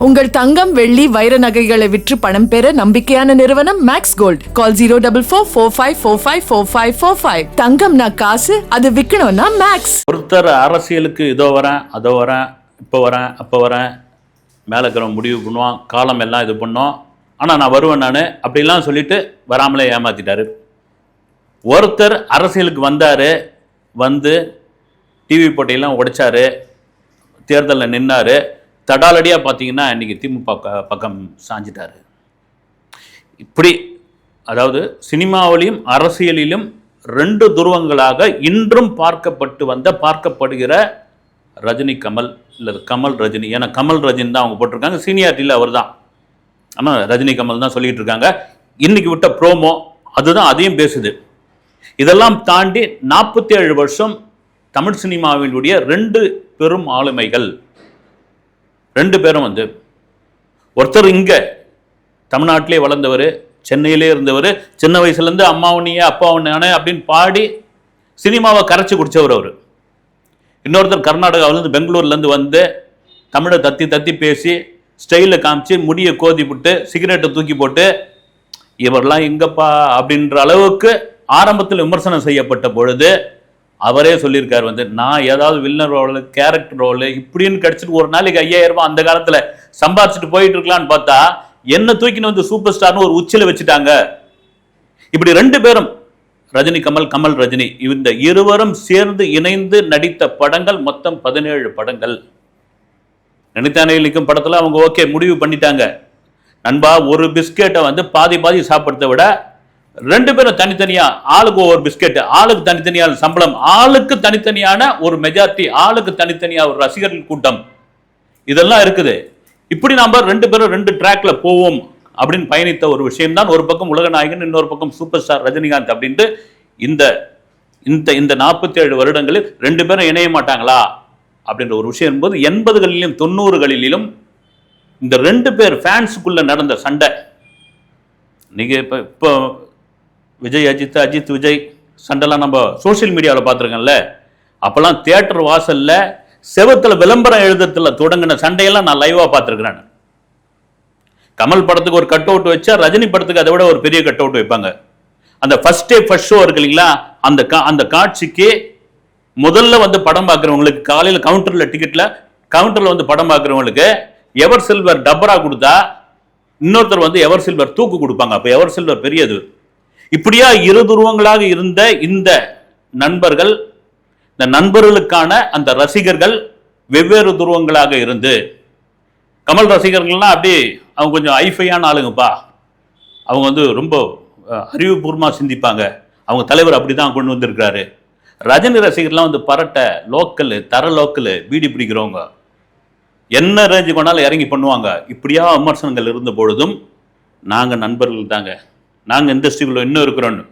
உங்கள் தங்கம் வெள்ளி வைர நகைகளை விற்று பணம் பெற நம்பிக்கையான நிறுவனம் மேக்ஸ் கோல்ட். கால் 04454545545. தங்கம்னா காசு, அது விற்கணும்னா மேக்ஸ். ஒருத்தர் அரசியலுக்கு இதோ வரேன் அதோ வரேன் இப்போ வரேன் அப்போ வரேன் மேலே இருக்கிற முடிவு பண்ணுவான், காலம் எல்லாம் இது பண்ணோம், ஆனால் நான் வருவேன் நான் அப்படிலாம் சொல்லிட்டு வராமலே ஏமாத்திட்டாரு. ஒருத்தர் அரசியலுக்கு வந்தார், வந்து டிவி போட்டியெல்லாம் உடைச்சாரு, தேர்தலில் நின்னார், தடாலடியாக பார்த்தீங்கன்னா இன்றைக்கி திமுக பக்கம் சாஞ்சிட்டார். இப்படி அதாவது சினிமாவிலையும் அரசியலிலும் ரெண்டு துருவங்களாக இன்றும் பார்க்கப்படுகிற ரஜினி கமல் இல்லை கமல் ரஜினி. ஏன்னா கமல் ரஜினி தான் அவங்க போட்டிருக்காங்க, சீனியாரிட்டியில் அவர் தான், ஆனால் ரஜினி கமல் தான் சொல்லிகிட்டு இருக்காங்க. இன்றைக்கி விட்ட ப்ரோமோ அதுதான் அதையும் பேசுது. இதெல்லாம் தாண்டி 47 வருஷம் தமிழ் சினிமாவினுடைய ரெண்டு பெரும் ஆளுமைகள், ரெண்டு பேரும் வந்து ஒருத்தர் இங்கே தமிழ்நாட்டிலே வளர்ந்தவர், சென்னையிலே இருந்தவர், சின்ன வயசுலேருந்து அம்மாவனியே அப்பாவனானே அப்படின்னு பாடி சினிமாவை கரைச்சி குடித்தவர் அவர். இன்னொருத்தர் கர்நாடகாவிலேருந்து பெங்களூர்லேருந்து வந்து தமிழை தத்தி தத்தி பேசி ஸ்டைலில் காமிச்சு முடியை கோதி விட்டு சிகரெட்டை தூக்கி போட்டு இவரெல்லாம் எங்கப்பா அப்படின்ற அளவுக்கு ஆரம்பத்தில் விமர்சனம் செய்யப்பட்ட பொழுது அவரே சொல்லியிருக்காரு வந்து, நான் ஏதாவது வில்லன் ரோலு கேரக்டர் ரோலு இப்படின்னு கிடச்சிட்டு ஒரு நாளைக்கு 5000 ரூபாய் அந்த காலத்தில் சம்பாதிச்சுட்டு போயிட்டு இருக்கலான்னு பார்த்தா என்ன தூக்கின்னு வந்து சூப்பர் ஸ்டார்னு ஒரு உச்சியில் வச்சுட்டாங்க. இப்படி ரெண்டு பேரும் ரஜினி கமல், கமல் ரஜினி, இந்த இருவரும் சேர்ந்து இணைந்து நடித்த படங்கள் மொத்தம் 17 படங்கள். நினைத்தானே இழிக்கும் படத்தில் அவங்க ஓகே முடிவு பண்ணிட்டாங்க, நண்பா ஒரு பிஸ்கெட்டை வந்து பாதி சாப்பிட்றத விட ரெண்டு பேரும் தனித்தனியா ஆளுக்கு ஒவ்வொரு பிஸ்கெட், ஆளுக்கு தனித்தனியான சம்பளம், ஆளுக்கு தனித்தனியான ஒரு மெஜாரிட்டி, ஆளுக்கு தனித்தனியா ஒரு ரசிகர்கள் கூட்டம், இதெல்லாம் இருக்குது. இப்படி நாம ரெண்டு பேரும் ரெண்டு ட்ராக்ல போவோம் அப்படின்னு பயணித்த ஒரு விஷயம் தான். ஒரு பக்கம் உலக நாயகன், இன்னொரு பக்கம் சூப்பர் ஸ்டார் ரஜினிகாந்த் அப்படின்ட்டு இந்த இந்த 47 வருடங்களில் ரெண்டு பேரும் இணைய மாட்டாங்களா அப்படின்ற ஒரு விஷயம் என்பது 80களிலும் 90களிலும் இந்த ரெண்டு பேர் ஃபேன்ஸுக்குள்ள நடந்த சண்டை. நீங்க இப்போ விஜய் அஜித், அஜித் விஜய் சண்டைலாம் நம்ம சோசியல் மீடியாவில் பார்த்துருக்கேன்ல. அப்போல்லாம் தியேட்டர் வாசலில் செவத்தில் விளம்பரம் எழுதுறதுல தொடங்கின சண்டையெல்லாம் நான் லைவாக பார்த்துருக்குறேன். கமல் படத்துக்கு ஒரு கட் அவுட் வச்சா ரஜினி படத்துக்கு அதை விட ஒரு பெரிய கட் அவுட் வைப்பாங்க. அந்த ஃபர்ஸ்ட் ஷோ இருக்கு இல்லைங்களா, அந்த காட்சிக்கு முதல்ல வந்து படம் பார்க்குறவங்களுக்கு காலையில் கவுண்டரில் வந்து படம் பார்க்குறவங்களுக்கு எவர் சில்வர் டபரா கொடுத்தா இன்னொருத்தர் வந்து எவர் சில்வர் தூக்கு கொடுப்பாங்க. அப்போ எவர் சில்வர் பெரியது. இப்படியா இரு துருவங்களாக இருந்த இந்த நண்பர்கள், இந்த நண்பர்களுக்கான அந்த ரசிகர்கள் வெவ்வேறு துருவங்களாக இருந்து, கமல் ரசிகர்கள்லாம் அப்படி அவங்க கொஞ்சம் ஐஃபையான ஆளுங்கப்பா, அவங்க வந்து ரொம்ப அறிவுபூர்வமாக சிந்திப்பாங்க, அவங்க தலைவர் அப்படி தான் கொண்டு வந்திருக்கிறாரு. ரஜினி ரசிகர்லாம் வந்து பரட்டை லோக்கல், தர லோக்கல், பீடி பிடிக்கிறவங்க, என்ன ரேஞ்சு கொண்டாலும் இறங்கி பண்ணுவாங்க. இப்படியா விமர்சனங்கள் இருந்த பொழுதும் நாங்கள் நண்பர்கள் தாங்க, நாங்கள் இண்டஸ்ட்ரிக்குள்ள இன்னும் இருக்கிறோன்னு.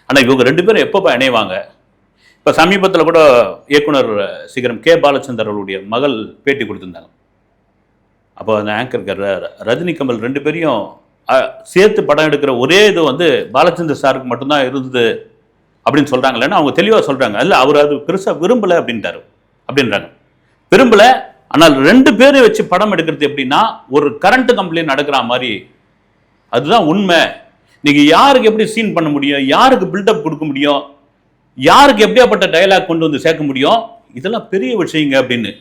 ஆனால் இவங்க ரெண்டு பேரும் எப்பப்போ இணைவாங்க? இப்போ சமீபத்தில் கூட இயக்குனர் சீக்கிரம் கே பாலச்சந்தர் அவருடைய மகள் பேட்டி கொடுத்துருந்தாங்க. அப்போ அந்த ஆங்கர் ரஜினி கமல் ரெண்டு பேரையும் சேர்த்து படம் எடுக்கிற ஒரே இது வந்து பாலச்சந்தர் சாருக்கு மட்டும்தான் இருந்தது அப்படின்னு சொல்கிறாங்களேன்னு அவங்க தெளிவாக சொல்கிறாங்க. இல்லை அவர் அது பெருசாக விரும்பலை அப்படின்றாங்க. விரும்பலை, ஆனால் ரெண்டு பேரை வச்சு படம் எடுக்கிறது எப்படின்னா ஒரு கரண்ட் கம்பெனி நடக்கிற மாதிரி. அதுதான் உண்மை. நீங்க யாருக்கு எப்படி சீன் பண்ண முடியும், யாருக்கு பில்டப் கொடுக்க முடியும், யாருக்கு எப்படியாப்பட்ட டயலாக் கொண்டு வந்து சேர்க்க முடியும், இதெல்லாம் பெரிய விஷயங்க அப்படின்னு.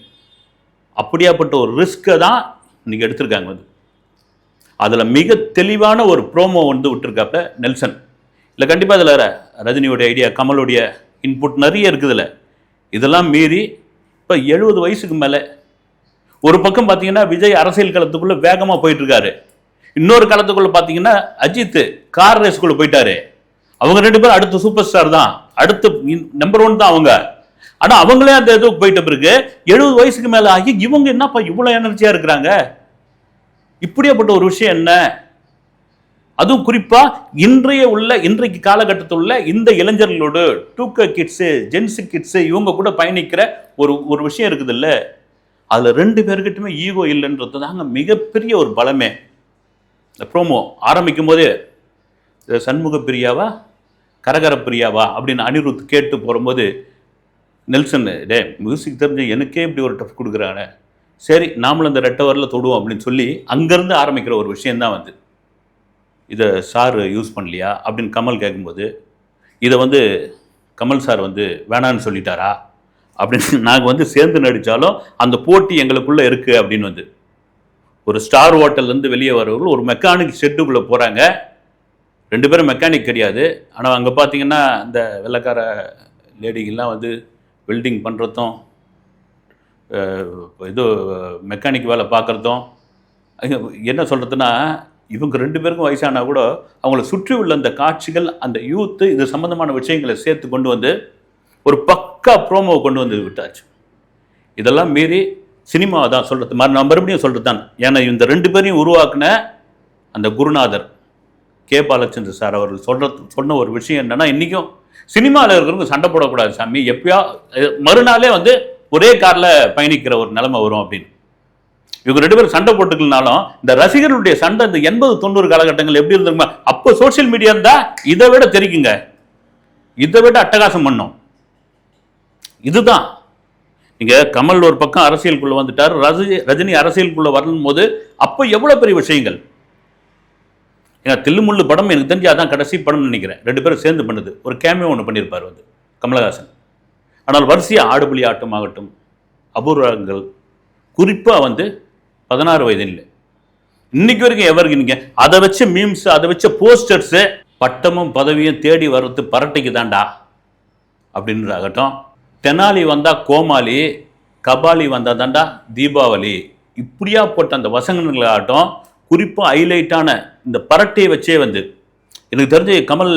அப்படியாப்பட்ட ஒரு ரிஸ்கை தான் நீங்க எடுத்திருக்காங்க. வந்து அதுல மிக தெளிவான ஒரு ப்ரோமோ வந்து விட்டுருக்காப்ல நெல்சன். இல்லை கண்டிப்பாக இதில் ரஜினியோடைய ஐடியா, கமலுடைய இன்புட் நிறைய இருக்குதுல்ல. இதெல்லாம் மீறி இப்போ 70 வயசுக்கு மேலே ஒரு பக்கம் பார்த்தீங்கன்னா விஜய் அரசியல் களத்துக்குள்ள வேகமாக போயிட்டு இருக்காரு, இன்னொரு காலத்துக்குள்ள பார்த்தீங்கன்னா அஜித் கார் ரேஸ்குள்ள போயிட்டாரு. அவங்க ரெண்டு பேரும் அடுத்த சூப்பர் ஸ்டார் தான், அடுத்த நம்பர் 1 தான் அவங்க. ஆனால் அவங்களே அந்த இதுக்கு போயிட்ட பிறகு 70 வயசுக்கு மேலே ஆகி இவங்க என்னப்பா இவ்வளோ எனர்ஜியாக இருக்கிறாங்க? இப்படியாப்பட்ட ஒரு விஷயம் என்ன? அதுவும் குறிப்பா இன்றைக்கு காலகட்டத்தில் உள்ள இந்த இளைஞர்களோடு 2K கிட்ஸு, ஜென்சி கிட்ஸு இவங்க கூட பயணிக்கிற ஒரு விஷயம் இருக்குது இல்லை, அதில் ரெண்டு பேருக்கிட்டுமே ஈகோ இல்லைன்றது தாங்க மிகப்பெரிய ஒரு பலமே. இந்த ப்ரோமோ ஆரம்பிக்கும் போதே சண்முக பிரியாவா கரகர பிரியாவா அப்படின்னு அனிருத் கேட்டு போகும்போது நெல்சன், டே மியூசிக் தெரிஞ்சு எனக்கே இப்படி ஒரு டஃப் கொடுக்குறாங்க, சரி நாமளும் இந்த ரெட்டை வரல தொடுவோம் அப்படின்னு சொல்லி அங்கேருந்து ஆரம்பிக்கிற ஒரு விஷயந்தான் வந்து இதை சார் யூஸ் பண்ணலையா அப்படின்னு கமல் கேட்கும்போது இதை வந்து கமல் சார் வந்து வேணான்னு சொல்லிட்டாரா அப்படின்னு நாங்கள் வந்து சேர்ந்து நடித்தாலும் அந்த போட்டி எங்களுக்குள்ளே இருக்குது அப்படின்னு வந்து ஒரு ஸ்டார் ஹோட்டல்லேருந்து வெளியே வரவர்கள் ஒரு மெக்கானிக் ஷெட்டுக்குள்ளே போகிறாங்க. 2 பேரும் மெக்கானிக் கிடையாது. ஆனால் அங்கே பார்த்தீங்கன்னா இந்த வெள்ளைக்கார லேடிகள்லாம் வந்து வெல்டிங் பண்ணுறதும் இது மெக்கானிக் வேலை பார்க்குறதும் என்ன சொல்கிறதுனா இவங்க 2 பேருக்கும் வயசானா கூட அவங்கள சுற்றி உள்ள அந்த காட்சிகள் அந்த யூத்து இது சம்மந்தமான விஷயங்களை சேர்த்து கொண்டு வந்து ஒரு பக்கா ப்ரோமோவை கொண்டு வந்து விட்டாச்சு. இதெல்லாம் மீறி சினிமாவை தான் சொல்கிறது நான் மறுபடியும் சொல்கிறது தான். ஏன்னா இந்த 2 பேரையும் உருவாக்குன அந்த குருநாதர் கே பாலச்சந்திர சார் அவர்கள் சொன்ன ஒரு விஷயம் என்னென்னா இன்றைக்கும் சினிமாவில் இருக்கிறவங்க சண்டை போடக்கூடாது சாமி, எப்பயா மறுநாளே வந்து ஒரே காரில் பயணிக்கிற ஒரு நிலைமை வரும் அப்படின்னு. இவங்க 2 பேரும் சண்டை போட்டுக்கலனாலும் இந்த ரசிகர்களுடைய சண்டை இந்த 80-90 காலகட்டங்கள் எப்படி இருந்திருக்குமா, அப்போ சோசியல் மீடியா இருந்தால் இதை விட தெரிக்குங்க, இதை விட அட்டகாசம் பண்ணும். இதுதான் நீங்க கமல் ஒரு பக்கம் அரசியலுக்குள்ள வந்துட்டார், ரஜினி அரசியலுக்குள்ள வரணும் போது அப்போ எவ்வளவு பெரிய விஷயங்கள். ஏன்னா தில்லுமுள்ளு படம் எனக்கு தெரிஞ்சு அதான் கடைசி படம் நினைக்கிறேன் 2 பேரும் சேர்ந்து பண்ணுது. ஒரு கேமியோ ஒன்று பண்ணியிருப்பார் வந்து கமலஹாசன். ஆனால் வரிசையா ஆடுபுலி ஆட்டம் ஆகட்டும், அபூர்வங்கள், குறிப்பாக வந்து 16 வயதில் இன்னைக்கு வரைக்கும் எவருக்கு அதை வச்ச மீம்ஸ், அதை வச்ச போஸ்டர்ஸு பட்டமும் பதவியும் தேடி வர்றது பரட்டைக்கு தாண்டா அப்படின்ற ஆகட்டும், தெனாலி வந்தா கோமாளி, கபாலி வந்தா தாண்டா தீபாவளி, இப்படியா போட்ட அந்த வசனங்களாகட்டும், குறிப்பாக ஹைலைட்டான இந்த பரட்டையை வச்சே வந்து எனக்கு தெரிஞ்சு கமல்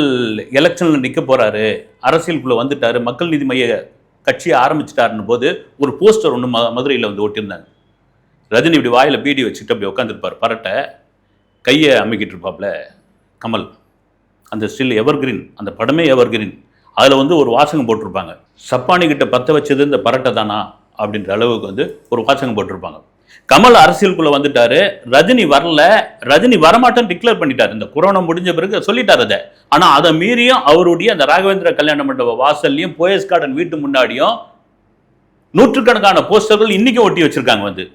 எலெக்ஷனில் நிற்க போகிறாரு, அரசியலுக்குள்ளே வந்துட்டார், மக்கள் நீதி மைய கட்சியை ஆரம்பிச்சிட்டாருன்னு போது ஒரு போஸ்டர் ஒன்று மதுரையில் வந்து ஒட்டியிருந்தாங்க. ரஜினி இப்படி வாயில் பீடி வச்சுட்டு அப்படி உட்காந்துருப்பார், பரட்டை கையை அமைக்கிட்டு இருப்பாப்ல கமல். அந்த ஸ்டில் எவர்கிரீன், அந்த படமே எவர்கிரீன். அதில் வந்து ஒரு வாசகம் போட்டிருப்பாங்க, சப்பானிக்கிட்ட பற்ற வச்சது இந்த பரட்டை தானா அப்படின்ற அளவுக்கு வந்து ஒரு வாசகம் போட்டிருப்பாங்க. கமல் அரசியலுக்குள்ளே வந்துட்டாரு, ரஜினி வரல, ரஜினி வரமாட்டேன்னு டிக்ளேர் பண்ணிட்டார். இந்த கொரோனா முடிஞ்ச பிறகு சொல்லிட்டார் அதை. ஆனால் அதை மீறியும் அவருடைய அந்த ராகவேந்திர கல்யாண மண்டப வாசல்லையும் போயஸ் கார்டன் வீட்டு முன்னாடியும் நூற்றுக்கணக்கான போஸ்டர்கள் இன்னைக்கும் ஒட்டி வச்சிருக்காங்க. வந்து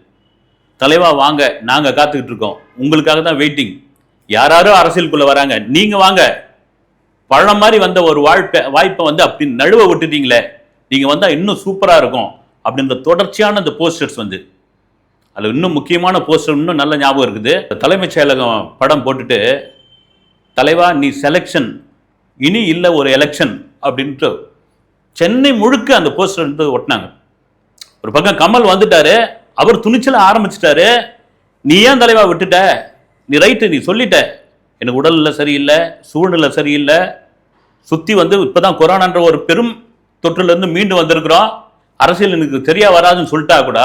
தலைவா வாங்க, நாங்கள் காத்துக்கிட்டு இருக்கோம், உங்களுக்காக தான் வெயிட்டிங், யாரோ அரசியலுக்குள்ளே வராங்க, நீங்கள் வாங்க, பழம் மாதிரி வந்த ஒரு வாய்ப்பை வந்து அப்படி நழுவ விட்டுட்டீங்களே, நீங்கள் வந்தால் இன்னும் சூப்பராக இருக்கும் அப்படின்ற தொடர்ச்சியான அந்த போஸ்டர்ஸ் வந்து அதில் இன்னும் முக்கியமான போஸ்டர் இன்னும் நல்ல ஞாபகம் இருக்குது. தலைமைச் செயலகம் படம் போட்டுட்டு தலைவா நீ செலெக்ஷன், இனி இல்லை ஒரு எலெக்ஷன் அப்படின்ட்டு சென்னை முழுக்க அந்த போஸ்டர் வந்து ஒட்டினாங்க. ஒரு பக்கம் கமல் வந்துட்டாரு, அவர் துணிச்சல ஆரம்பிச்சிட்டாரு, நீ ஏன் தலைவா விட்டுட்ட, நீ ரைட்டு, நீ சொல்லிட்ட, எனக்கு உடல்நிலை சரியில்லை, சூழ்நிலை சரியில்லை, சுற்றி வந்து இப்போதான் கொரோனான்ற ஒரு பெரும் தொற்றுலேருந்து மீண்டு வந்திருக்கிறோம், அரசியல் எனக்கு தெரியா வராதுன்னு சொல்லிட்டா கூட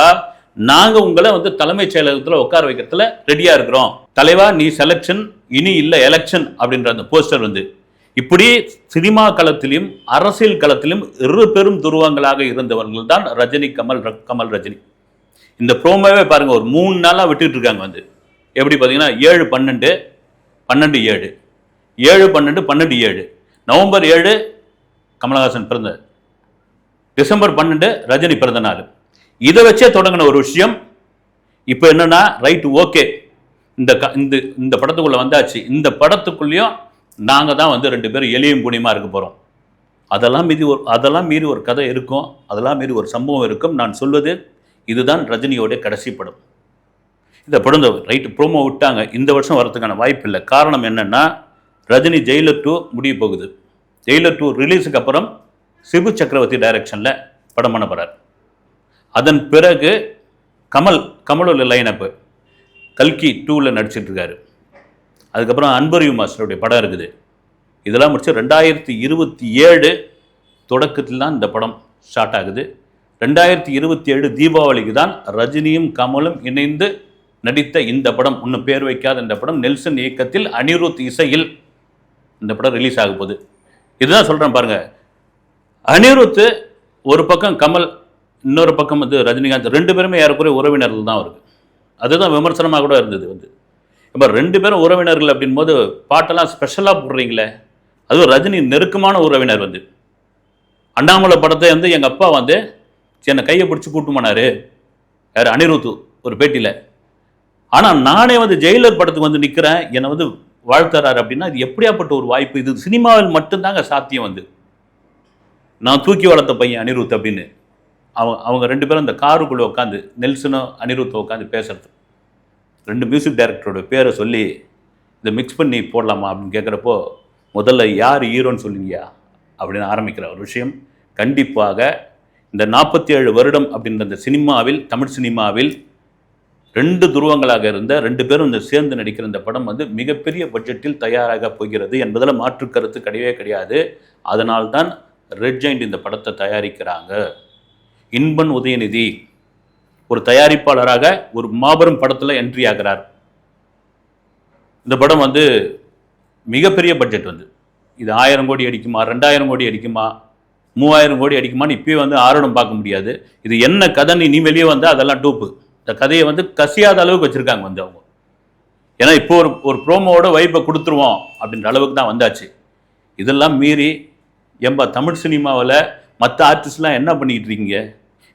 நாங்கள் உங்களை வந்து தலைமைச் செயலகத்தில் உட்கார வைக்கிறதுல ரெடியாக இருக்கிறோம், தலைவா நீ செலெக்ஷன், இனி இல்லை எலெக்ஷன் அப்படின்ற அந்த போஸ்டர் வந்து இப்படி சினிமா களத்திலும் அரசியல் களத்திலும் இரு பெரும் துருவங்களாக இருந்தவர்கள் தான் ரஜினி, கமல் ரஜினி. இந்த ப்ரோமோவே பாருங்க, ஒரு 3 நாளாக விட்டுட்டு இருக்காங்க. வந்து எப்படி பார்த்தீங்கன்னா 7-12 12-7 7-12 12-7 நவம்பர் 7 கமலஹாசன் பிறந்த, டிசம்பர் 12 ரஜினி பிறந்த நாள். இதை வச்சே தொடங்கின ஒரு விஷயம். இப்போ என்னன்னா ரைட் ஓகே, இந்த படத்துக்குள்ள வந்தாச்சு, இந்த படத்துக்குள்ளேயும் நாங்கள் தான் வந்து 2 பேரும் எளியும் புனியமாக இருக்க போகிறோம். அதெல்லாம் மீறி ஒரு கதை இருக்கும், அதெல்லாம் மீறி ஒரு சம்பவம் இருக்கும். நான் சொல்வது இதுதான் ரஜினியோட கடைசி படம். இந்த படம் ரைட்டு ப்ரோமோ விட்டாங்க, இந்த வருஷம் வரதுக்கான வாய்ப்பு இல்லை. காரணம் என்னென்னா ரஜினி ஜெயிலர் 2 முடிய போகுது. ஜெயிலர் 2 ரிலீஸுக்கு அப்புறம் சிபு சக்கரவர்த்தி டைரக்ஷனில் படம் பண்ண போகிறார். அதன் பிறகு கமலோட லைனப்பு கல்கி 2ல் நடிச்சிட்டு இருக்காரு. அதுக்கப்புறம் அன்பரியும் மாஸ்டருடைய படம் இருக்குது. இதெல்லாம் முடிச்சு 2027 தொடக்கத்தில் தான் இந்த படம் ஸ்டார்ட் ஆகுது. 2027 தீபாவளிக்கு தான் ரஜினியும் கமலும் இணைந்து நடித்த இந்த படம், இன்னும் பேர் வைக்காத இந்த படம், நெல்சன் இயக்கத்தில் அனிருத் இசையில் இந்த படம் ரிலீஸ் ஆக போகுது. இதுதான் சொல்கிறேன் பாருங்க, அனிருத் ஒரு பக்கம், கமல் இன்னொரு பக்கம் வந்து ரஜினிகாந்த், 2 பேருமே ஏறக்குறைய உறவினர்கள் தான் இருக்குது. அதுதான் விமர்சனமாக கூட இருந்தது. வந்து இப்போ 2 பேரும் உறவினர்கள் அப்படின் போது பாட்டெல்லாம் ஸ்பெஷலாக போடுறீங்களே, அதுவும் ரஜினி நெருக்கமான உறவினர். வந்து அண்ணாமலை படத்தை வந்து எங்கள் அப்பா வந்து என்னை கையை பிடிச்சி கூட்டு போனார், யார், அனிருத், ஒரு பேட்டியில். ஆனால் நானே வந்து ஜெயிலர் படத்துக்கு வந்து நிற்கிறேன், என்னை வந்து வாழ்த்துறாரு அப்படின்னா இது எப்படியாப்பட்ட ஒரு வாய்ப்பு? இது சினிமாவில் மட்டும்தாங்க சாத்தியம். வந்து நான் தூக்கி வளர்த்த பையன் அனிருத் அப்படின்னு அவங்க 2 பேரும் இந்த காருக்குள்ளே உட்காந்து நெல்சனும் அனிருத்தும் உட்காந்து பேசுறது, 2 மியூசிக் டைரக்டரோட பேரை சொல்லி இதை மிக்ஸ் பண்ணி போடலாமா அப்படின்னு கேட்குறப்போ, முதல்ல யார் ஹீரோன்னு சொல்லுங்கயா அப்படின்னு ஆரம்பிக்கிற ஒரு விஷயம். கண்டிப்பாக இந்த 47 வருடம் அப்படின்ற இந்த சினிமாவில், தமிழ் சினிமாவில் 2 துருவங்களாக இருந்த 2 பேரும் இந்த சேர்ந்து நடிக்கிற இந்த படம் வந்து மிகப்பெரிய பட்ஜெட்டில் தயாராக போகிறது என்பதில் மாற்று கருத்து கிடையவே கிடையாது. அதனால்தான் ரெட் ஜெயண்ட் இந்த படத்தை தயாரிக்கிறாங்க. இன்பன் உதயநிதி ஒரு தயாரிப்பாளராக ஒரு மாபெரும் படத்தில் என்ட்ரி ஆகிறார். இந்த படம் வந்து மிகப்பெரிய பட்ஜெட். வந்து இது 1000 கோடி அடிக்குமா, 2000 கோடி அடிக்குமா, 3000 கோடி அடிக்குமான்னு இப்பயே வந்து ஆரணம் பார்க்க முடியாது. இது என்ன கதைன்னு இனி வெளியே வந்து அதெல்லாம் டூப்பு. இந்த கதையை வந்து கசியாத அளவுக்கு வச்சுருக்காங்க வந்து அவங்க. ஏன்னா இப்போ ஒரு ப்ரோமோவோட வைப்பை கொடுத்துருவோம் அப்படின்ற அளவுக்கு தான் வந்தாச்சு. இதெல்லாம் மீறி ஏன்பா தமிழ் சினிமாவில் மற்ற ஆர்டிஸ்ட்லாம் என்ன பண்ணிக்கிட்டு இருக்கீங்க?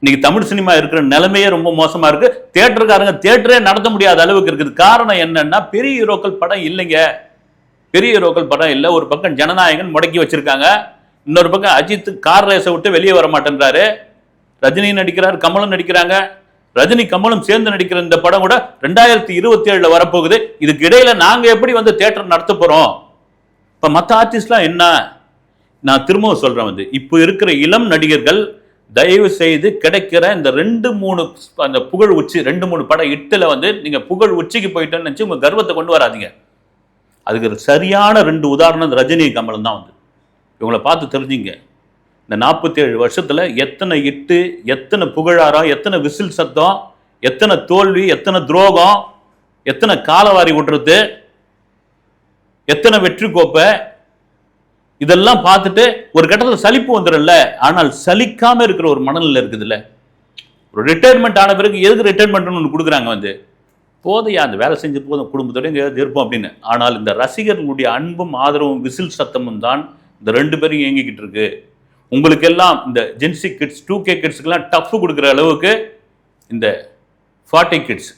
இன்னைக்கு தமிழ் சினிமா இருக்கிற நிலைமையே ரொம்ப மோசமாக இருக்குது. தியேட்டருக்காரங்க தியேட்டரே நடத்த முடியாத அளவுக்கு இருக்குது. காரணம் என்னன்னா, பெரிய ஹீரோக்கள் படம் இல்லைங்க. பெரிய ஹீரோக்கள் படம் இல்லை. ஒரு பக்கம் ஜனநாயகன் முடக்கி வச்சிருக்காங்க, இன்னொரு பக்கம் அஜித் கார் ரேஸை விட்டு வெளியே வர மாட்டேன்றாரு. ரஜினி நடிக்கிறார், கமலும் நடிக்கிறாங்க. ரஜினி கமலும் சேர்ந்து நடிக்கிற இந்த படம் கூட 2027 வரப்போகுது. இதுக்கு இடையில நாங்க எப்படி வந்து தியேட்டர் நடத்த போறோம்? இப்ப மற்ற ஆர்டிஸ்ட்லாம் என்ன? நான் திரும்பவும் சொல்றேன், வந்து இப்போ இருக்கிற இளம் நடிகர்கள் தயவு செய்து கிடைக்கிற இந்த 2-3 அந்த புகழ் உச்சி 2-3 படம் இட்டுல வந்து நீங்க புகழ் உச்சிக்கு போயிட்டேன்னு நினைச்சு உங்க கர்வத்தை கொண்டு வராதிங்க. அதுக்கு சரியான 2 உதாரணம் ரஜினி கமலும் தான். வந்து இவங்களை பார்த்து தெரிஞ்சுங்க. இந்த 47 வருஷத்துல எத்தனை இட்டு, எத்தனை புகழாரம், எத்தனை விசில் சத்தம், எத்தனை தோல்வி, எத்தனை துரோகம், எத்தனை காலவாரி விட்டுறது, எத்தனை வெற்றி கோப்பை, இதெல்லாம் பார்த்துட்டு ஒரு கட்டத்தில் சலிப்பு வந்துடும்ல. ஆனால் சலிக்காம இருக்கிற ஒரு மனநிலை இருக்குதுல்ல. ஒரு ரிட்டையர்மெண்ட் ஆன பிறகு எதுக்கு ரிட்டையர்மெண்ட்னு ஒன்று கொடுக்குறாங்க. வந்து போதையா அந்த வேலை செஞ்சு போதும், குடும்பத்தோட எங்கேயாவது இருப்போம் அப்படின்னு. ஆனால் இந்த ரசிகர்களுடைய அன்பும் ஆதரவும் விசில் சத்தமும் தான் இந்த 2 பேரும் இயங்கிக்கிட்டு இருக்கு. உங்களுக்கு எல்லாம் இந்த ஜென்சி கிட்ஸ் 2K கிட்ஸுக்கெல்லாம் டஃப் கொடுக்குற அளவுக்கு இந்த 40 கிட்ஸ்,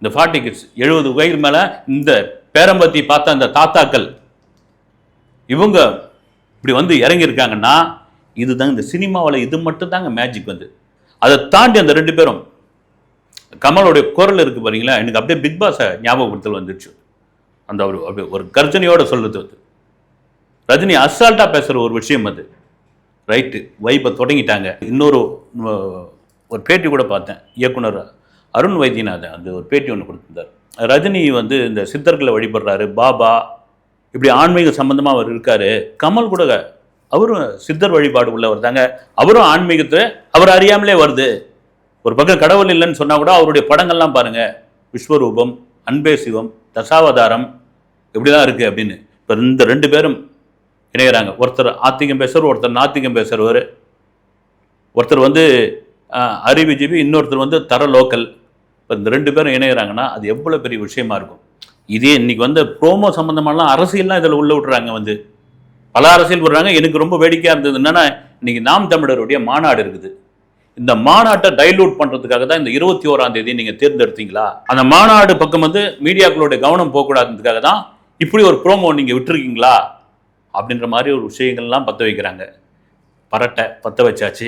இந்த 40 கிட்ஸ் 70 வயது மேலே இந்த பேரம்பத்தி பார்த்த அந்த தாத்தாக்கள் இவங்க இப்படி வந்து இறங்கியிருக்காங்கன்னா இதுதான் இந்த சினிமாவில். இது மட்டும் தாங்க மேஜிக். வந்து அதை தாண்டி அந்த 2 பேரும், கமலோடைய குரல் இருக்கு பாருங்களா, எனக்கு அப்படியே பிக் பாஸை ஞாபகப்படுத்தல் வந்துடுச்சு. அந்த ஒரு கர்ஜனையோட சொல்றது வந்து ரஜினி அசால்ட்டா பேசுற ஒரு விஷயம். அது ரைட்டு வைப்பை தொடங்கிட்டாங்க. இன்னொரு ஒரு பேட்டி கூட பார்த்தேன், இயக்குனர் அருண் வைத்தியநாதன் அந்த ஒரு பேட்டி ஒன்று கொடுத்திருந்தார். ரஜினி வந்து இந்த சித்தர்களை வழிபடுறாரு, பாபா இப்படி ஆன்மீக சம்பந்தமாக அவர் இருக்காரு. கமல் கூட அவரும் சித்தர் வழிபாடு உள்ளவர் தாங்க. அவரும் ஆன்மீகத்தை அவர் அறியாமலே வருது. ஒரு பக்கம் கடவுள் இல்லைன்னு சொன்னா கூட அவருடைய படங்கள்லாம் பாருங்க, விஸ்வரூபம், அன்பே சிவம், தசாவதாரம் இப்படிதான் இருக்கு அப்படின்னு. இப்போ இந்த 2 பேரும் இணைகிறாங்க. ஒருத்தர் ஆத்திகம் பேசுறவர், ஒருத்தர் நாத்திகம் பேசுறவர், ஒருத்தர் வந்து அறிவுஜீவி, இன்னொருத்தர் வந்து தர லோக்கல். இப்போ இந்த 2 பேரும் இணைகிறாங்கன்னா அது எவ்வளோ பெரிய விஷயமா இருக்கும். இதே இன்னைக்கு வந்து ப்ரோமோ சம்பந்தமாலாம் அரசியல்லாம் இதில் உள்ள விட்டுறாங்க. வந்து பல அரசியல் விடுறாங்க. எனக்கு ரொம்ப வேடிக்கையாக இருந்தது என்னன்னா, இன்னைக்கு நாம் தமிழருடைய மாநாடு இருக்குது. இந்த மாநாட்டை டைலூட் பண்ணுறதுக்காக தான் இந்த 21ஆம் தேதி நீங்கள் தேர்ந்தெடுத்தீங்களா? அந்த மாநாடு பக்கம் வந்து மீடியாக்களுடைய கவனம் போகக்கூடாதுக்காக தான் இப்படி ஒரு ப்ரோமோ நீங்கள் விட்டுருக்கீங்களா அப்படின்ற மாதிரி ஒரு விஷயங்கள்லாம் பற்ற வைக்கிறாங்க. பரட்டை பற்ற வச்சாச்சு,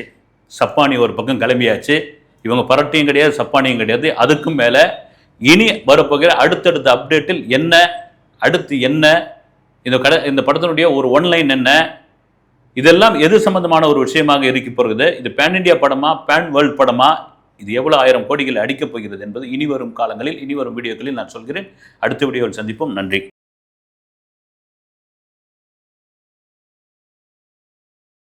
சப்பானி ஒரு பக்கம் கிளம்பியாச்சு. இவங்க பரட்டையும் கிடையாது, சப்பானியும் கிடையாது. அதுக்கும் மேலே இனி வரப்போகிற அடுத்தடுத்த அப்டேட்டில் என்ன, அடுத்து என்ன, இந்த படத்தினுடைய ஒரு ஒன்லைன் என்ன, இதெல்லாம் எது சம்பந்தமான ஒரு விஷயமாக இருக்க போகிறது. இது பேன் இண்டியா படமா, பேன் வேர்ல்ட் படமா, இது எவ்வளோ 1000 கோடிகள் அடிக்கப் போகிறது என்பது இனி வரும் காலங்களில், இனி வரும் வீடியோக்களில் நான் சொல்கிறேன். அடுத்த வீடியோவில் சந்திப்போம். நன்றி.